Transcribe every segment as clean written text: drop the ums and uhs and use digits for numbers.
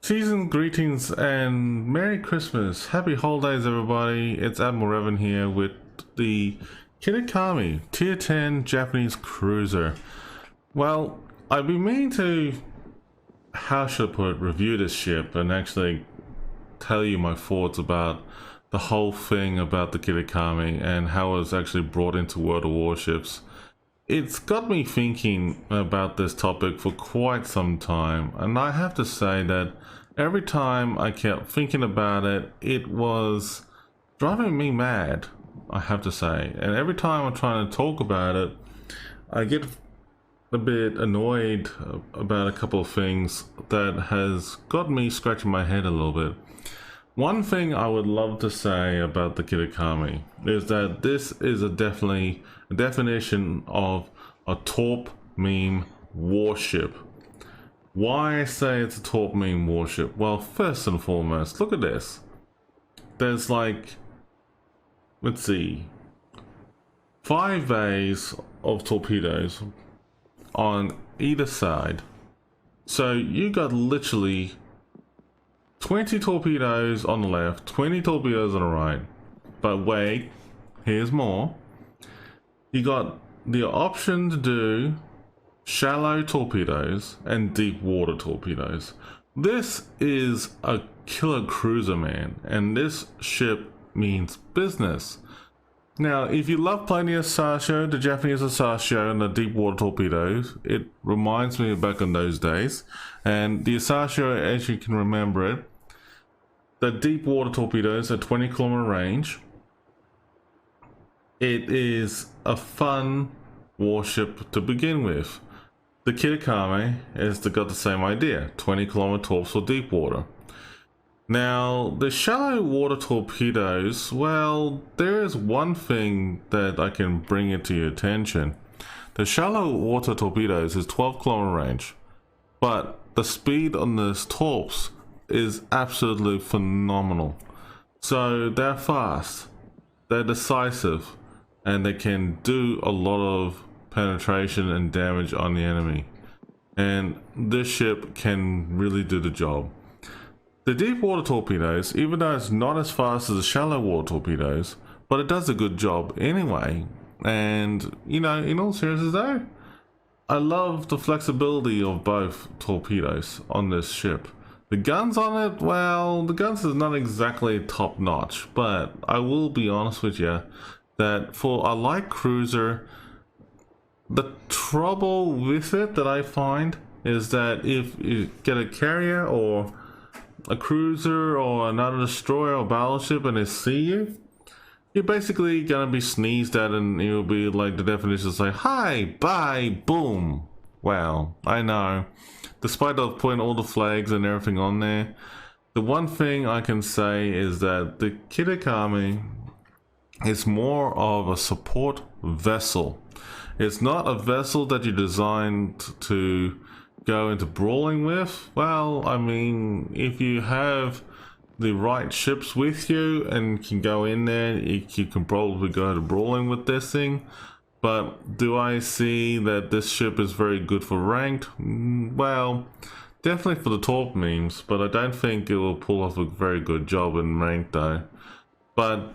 Season greetings and Merry Christmas. Happy holidays, everybody. It's Admiral Revan here with the Kitakami Tier 10 Japanese cruiser. Well, I've been meaning to, how should I put it, review this ship and actually tell you my thoughts about the whole thing about the Kitakami and how it was actually brought into World of Warships. It's got me thinking about this topic for quite some time, and I have to say that every time I kept thinking about it, it was driving me mad, I have to say. And every time I'm trying to talk about it, I get a bit annoyed about a couple of things that has got me scratching my head a little bit. One thing I would love to say about the Kitakami is that this is definitely a definition of a torp meme warship. Why I say it's a torp meme warship? Well, first and foremost, look at this. There's like, let's see, 5 bays of torpedoes on either side. So you got literally 20 torpedoes on the left, 20 torpedoes on the right. But wait, here's more. You got the option to do shallow torpedoes and deep water torpedoes. This is a killer cruiser, man, and this ship means business. Now, if you love playing the Asashio, the Japanese Asashio and the deep water torpedoes, it reminds me of back in those days. And the Asashio, as you can remember it, the deep water torpedoes at 20-kilometer range. It is a fun warship to begin with. The Kitakami has got the same idea, 20-kilometer torps for deep water. Now, the shallow water torpedoes, well, there is one thing that I can bring it to your attention. The shallow water torpedoes is 12-kilometer range, but the speed on those torps is absolutely phenomenal. So they're fast, they're decisive, and they can do a lot of penetration and damage on the enemy. And this ship can really do the job. The deep water torpedoes, even though it's not as fast as the shallow water torpedoes, but it does a good job anyway. And, you know, in all seriousness though, I love the flexibility of both torpedoes on this ship. The guns on it, well, the guns is not exactly top notch, but I will be honest with you that for a light cruiser, the trouble with it that I find is that if you get a carrier or a cruiser or another destroyer or battleship and they see you, you're basically gonna be sneezed at and you'll be like, the definition is like, hi, bye, boom. Well, I know. Despite of putting all the flags and everything on there, the one thing I can say is that the Kitakami is more of a support vessel. It's not a vessel that you designed to go into brawling with. Well, I mean, if you have the right ships with you and can go in there, you can probably go to brawling with this thing. But do I see that this ship is very good for ranked? Well, definitely for the torp memes, but I don't think it will pull off a very good job in ranked though. But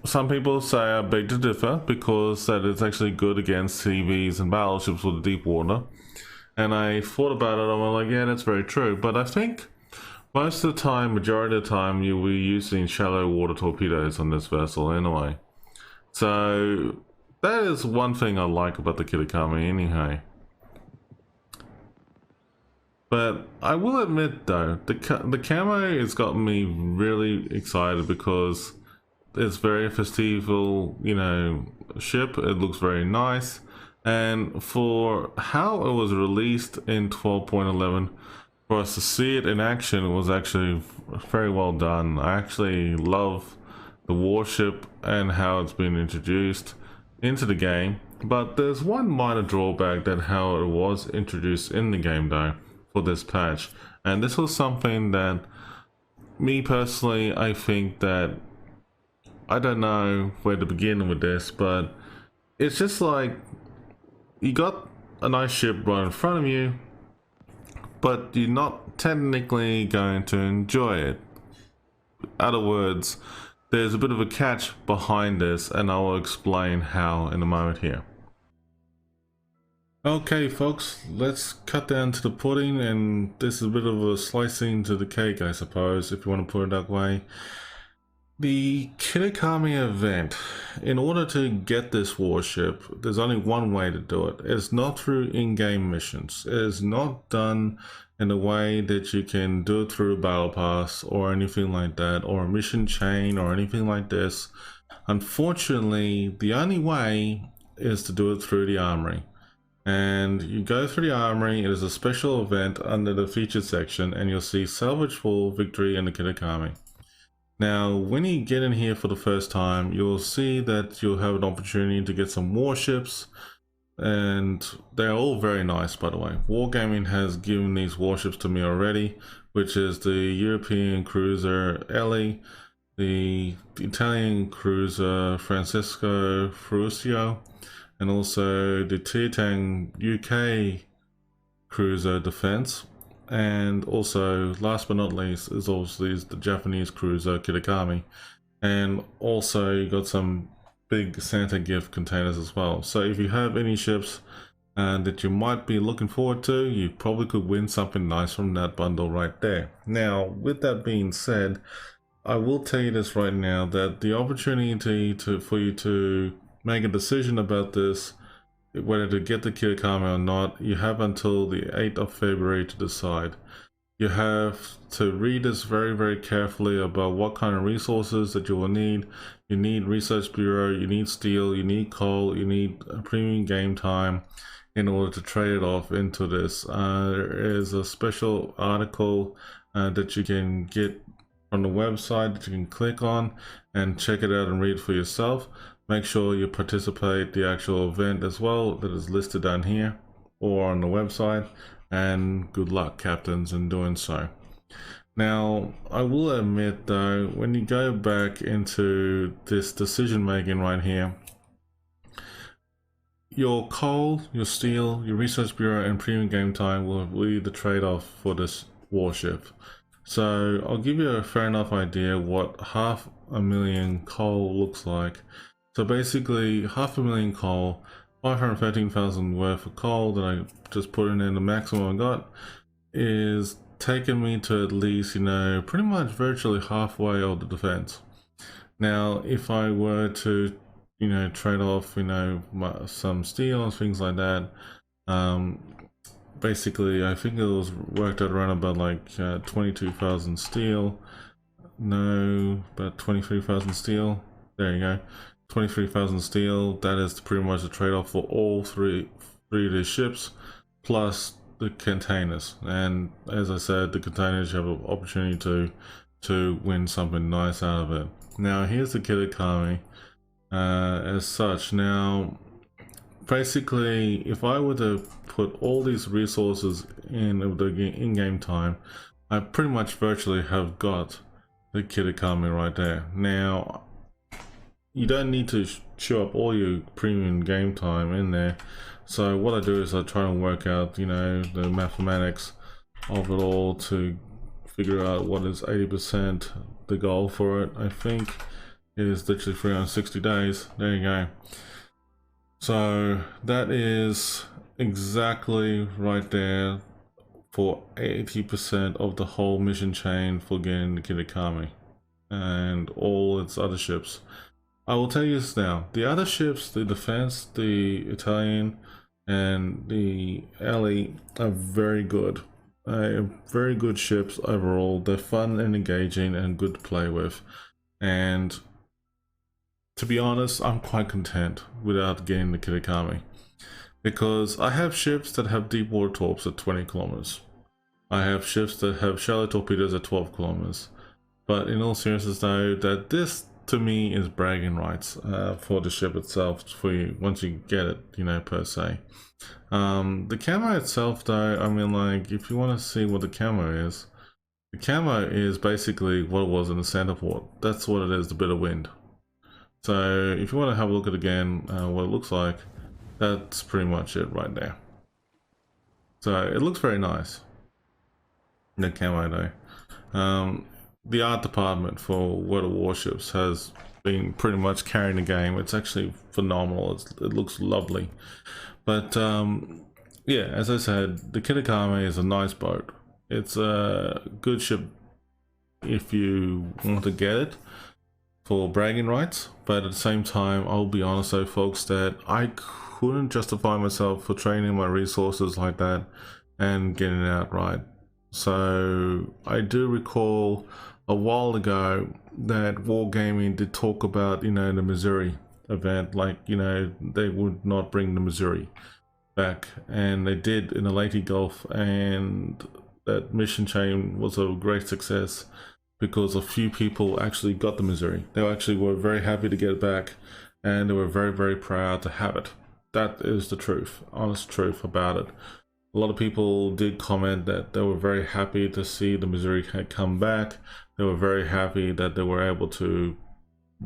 some people say I beg to differ, because that it's actually good against CVs and battleships with the deep water. And I thought about it, I'm like, yeah, that's very true. But I think most of the time, majority of the time, you will be using shallow water torpedoes on this vessel anyway. So that is one thing I like about the Kitakami anyhow. But I will admit though, the camo has got me really excited because it's very festival, you know, ship. It looks very nice. And for how it was released in 12.11, for us to see it in action was actually very well done. I actually love the warship and how it's been introduced into the game. But there's one minor drawback that how it was introduced in the game though for this patch. And this was something that me personally, I think that I don't know where to begin with this, but it's just like you got a nice ship right in front of you, but you're not technically going to enjoy it. In other words, there's a bit of a catch behind this, and I will explain how in a moment here. Okay folks, let's cut down to the pudding, and this is a bit of a slicing to the cake, I suppose, if you want to put it that way. The Kitakami event, in order to get this warship, there's only one way to do it. It's not through in-game missions. It is not done in a way that you can do it through a battle pass or anything like that, or a mission chain or anything like this. Unfortunately, the only way is to do it through the armory. And you go through the armory. It is a special event under the featured section, and you'll see Salvage for Victory and the Kitakami. Now, when you get in here for the first time, you'll see that you'll have an opportunity to get some warships, and they're all very nice, by the way. Wargaming has given these warships to me already, which is the European cruiser Elli, the Italian cruiser Francesco Ferrucio, and also the Tier VI UK cruiser Defense. And also, last but not least, is also the Japanese cruiser Kitakami. And also you got some big Santa gift containers as well. So if you have any ships that you might be looking forward to, you probably could win something nice from that bundle right there. Now, with that being said, I will tell you this right now, that the opportunity for you to make a decision about this, whether to get the Kitakami or not, you have until the 8th of February to decide. You have to read this very, very carefully about what kind of resources that you will need. You need Research Bureau, you need steel, you need coal, you need premium game time in order to trade it off into this. There is a special article that you can get on the website that you can click on and check it out and read for yourself. Make sure you participate the actual event as well, that is listed down here or on the website, and good luck, captains, in doing so. Now, I will admit though, when you go back into this decision making right here, your coal, your steel, your Research Bureau and premium game time will be the trade-off for this warship. So I'll give you a fair enough idea what 500,000 coal looks like. So basically, 500,000 coal, 513,000 worth of coal that I just put in, the maximum I got is taking me to at least, pretty much virtually halfway of the defense. Now, if I were to, trade off, some steel and things like that, basically, I think it was worked out around about like 22,000 steel. No, about 23,000 steel. There you go. 23,000 steel. That is pretty much the trade-off for all three of these ships, plus the containers. And as I said, the containers, you have an opportunity to win something nice out of it. Now, here's the Kitakami as such. Now, basically, if I were to put all these resources in the in-game time, I pretty much virtually have got the Kitakami right there. Now, you don't need to show up all your premium game time in there. So what I do is I try and work out, the mathematics of it all to figure out what is 80% the goal for it. I think it is literally 360 days. There you go. So that is exactly right there for 80% of the whole mission chain for getting the Kitakami and all its other ships. I will tell you this now, the other ships, the Defense, the Italian, and the Elli are very good. Very good ships overall. They're fun and engaging and good to play with. And to be honest, I'm quite content without getting the Kitakami, because I have ships that have deep water torps at 20 kilometers. I have ships that have shallow torpedoes at 12 kilometers. But in all seriousness though, that this to me is bragging rights for the ship itself, for you once you get it, per se. The camo itself though, I mean, like, if you want to see what the camo is, the camo is basically what it was in the center port. That's what it is, the bit of wind. So if you want to have a look at again what it looks like, that's pretty much it right there. So it looks very nice. The camo though. The art department for World of Warships has been pretty much carrying the game. It's actually phenomenal. It looks lovely. But yeah, as I said, the Kitakami is a nice boat. It's a good ship if you want to get it for bragging rights, but at the same time, I'll be honest though, folks, that I couldn't justify myself for training my resources like that and getting it out right. So I do recall a while ago that Wargaming did talk about, you know, the Missouri event, like, you know, they would not bring the Missouri back, and they did in the Leyte Gulf, and that mission chain was a great success because a few people actually got the Missouri. They actually were very happy to get it back, and they were very, very proud to have it. That is the truth, honest truth about it. A lot of people did comment that they were very happy to see the Missouri had come back. They were very happy that they were able to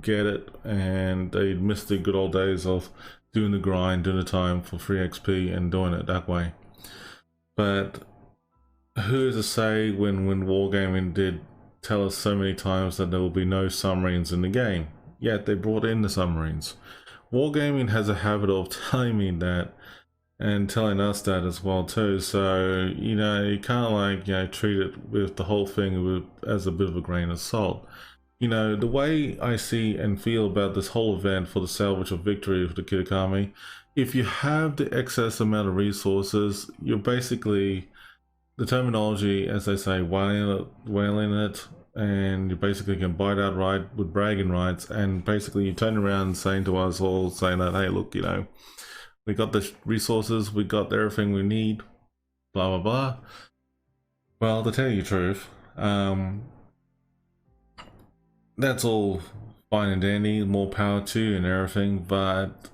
get it, and they missed the good old days of doing the grind, doing the time for free XP and doing it that way. But who is to say when Wargaming did tell us so many times that there will be no submarines in the game, yet they brought in the submarines. Wargaming has a habit of telling me that and telling us that as well too, so you know, you kind of like, you know, treat it with the whole thing as a bit of a grain of salt. You know, the way I see and feel about this whole event for the Salvage of Victory for the Kitakami, if you have the excess amount of resources, you're basically, the terminology, as they say, whaling it, and you basically can buy it outright with bragging rights, and basically you turn around saying to us all, saying that, hey, look, you know, we got the resources, we got everything we need, blah, blah, blah. Well, to tell you the truth, that's all fine and dandy, more power to you and everything, but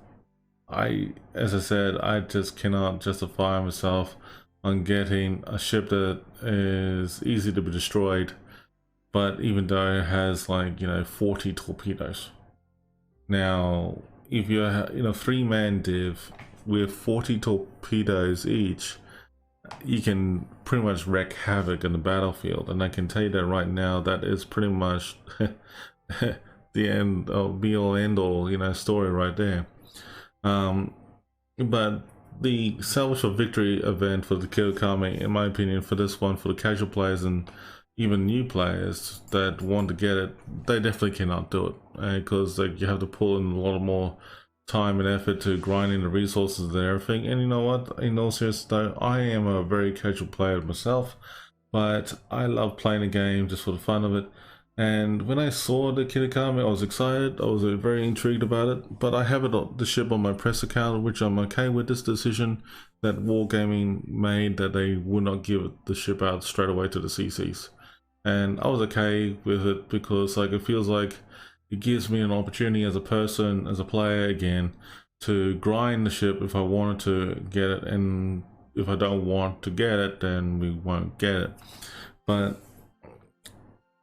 as I said, I just cannot justify myself on getting a ship that is easy to be destroyed, but even though it has, like, you know, 40 torpedoes. Now, if you're in a 3-man div with 40 torpedoes each, you can pretty much wreak havoc in the battlefield, and I can tell you that right now, that is pretty much the end of be all end all, you know, story right there. But the Salvage of Victory event for the Kitakami, in my opinion, for this one, for the casual players and even new players that want to get it, they definitely cannot do it, because like, you have to pull in a lot more time and effort to grinding the resources and everything. And you know what, in all seriousness though, I am a very casual player myself, but I love playing the game just for the fun of it. And when I saw the Kitakami, I was excited, I was very intrigued about it, but I have the ship on my press account, which I'm okay with this decision that Wargaming made, that they would not give the ship out straight away to the CCs. And I was okay with it because, like, it feels like it gives me an opportunity as a person, as a player again, to grind the ship if I wanted to get it, and if I don't want to get it, then we won't get it. But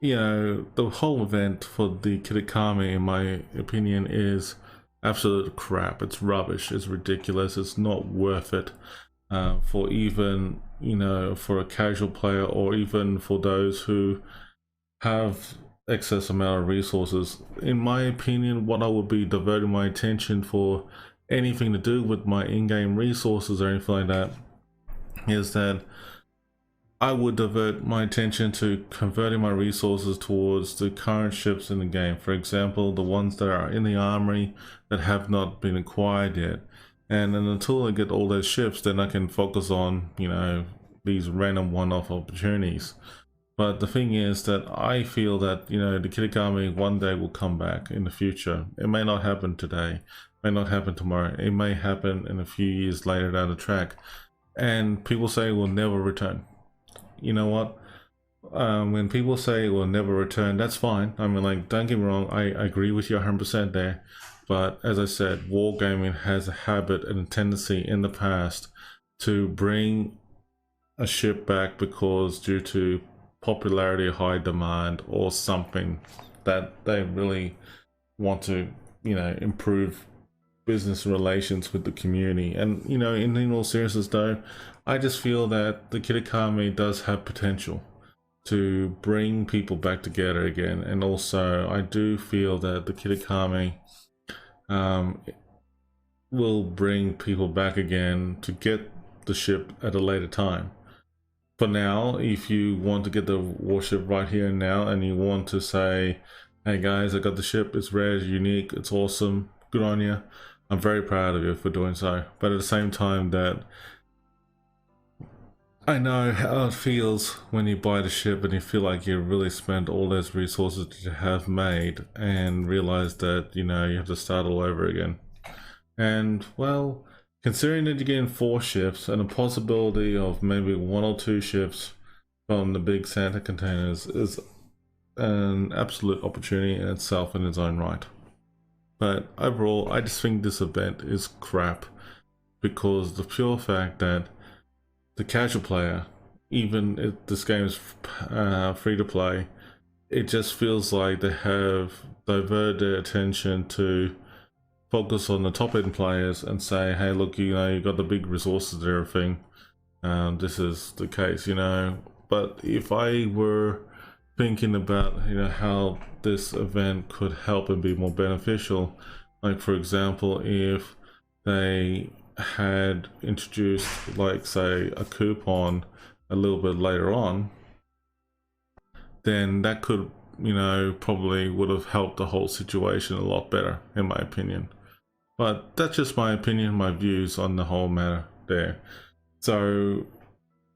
you know, the whole event for the Kitakami, in my opinion, is absolute crap. It's rubbish, it's ridiculous, it's not worth it for even, you know, for a casual player, or even for those who have excess amount of resources. In my opinion, what I would be diverting my attention for anything to do with my in-game resources or anything like that is that I would divert my attention to converting my resources towards the current ships in the game. For example, the ones that are in the armory that have not been acquired yet. And then until I get all those ships, then I can focus on, you know, these random one-off opportunities. But the thing is that I feel that, you know, the Kitakami one day will come back in the future. It may not happen today, it may not happen tomorrow, it may happen in a few years later down the track. And people say it will never return. You know what, when people say it will never return, that's fine. I mean, like, don't get me wrong, I agree with you 100% there. But as I said, Wargaming has a habit and a tendency in the past to bring a ship back because due to popularity, high demand, or something that they really want to, you know, improve business relations with the community. And you know, in all seriousness though, I just feel that the Kitakami does have potential. to bring people back together again. And also I do feel that the Kitakami will bring people back again to get the ship at a later time. For now, if you want to get the warship right here and now, and you want to say, hey guys, I got the ship, it's rare, it's unique, it's awesome, good on you, I'm very proud of you for doing so. But at the same time, that I know how it feels when you buy the ship and you feel like you really spent all those resources that you have made and realize that, you know, you have to start all over again. And well, considering that you're getting 4 ships and a possibility of maybe 1 or 2 ships from the big Santa containers is an absolute opportunity in itself in its own right. But overall, I just think this event is crap, because the pure fact that the casual player, even if this game is free to play, it just feels like they have diverted their attention to focus on the top end players and say, hey look, you know, you got the big resources and everything, this is the case, you know. But if I were thinking about, you know, how this event could help and be more beneficial, like for example, if they had introduced, like say, a coupon a little bit later on, then that could, you know, probably would have helped the whole situation a lot better, in my opinion. But that's just my opinion, my views on the whole matter there. So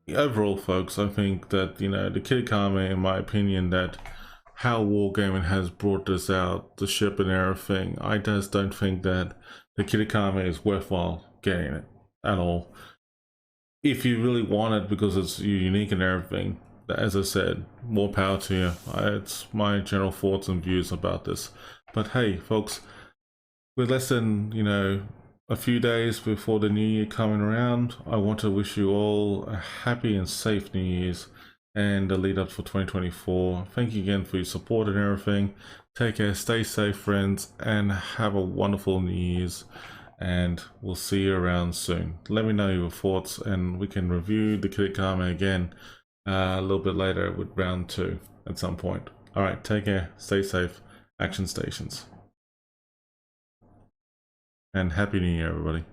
overall, folks, I think that, you know, the Kitakami, in my opinion, that how Wargaming has brought this out, the ship and everything, I just don't think that the Kitakami is worthwhile getting it at all. If you really want it because it's unique and everything, as I said, more power to you. It's my general thoughts and views about this. But hey, folks, with less than, you know, a few days before the new year coming around, I want to wish you all a happy and safe New Year's and the lead up for 2024. Thank you again for your support and everything. Take care, stay safe, friends, and have a wonderful New Year's. And we'll see you around soon. Let me know your thoughts, and we can review the Kitakami again a little bit later with round 2 at some point. All right, take care, stay safe, action stations. And Happy New Year, everybody.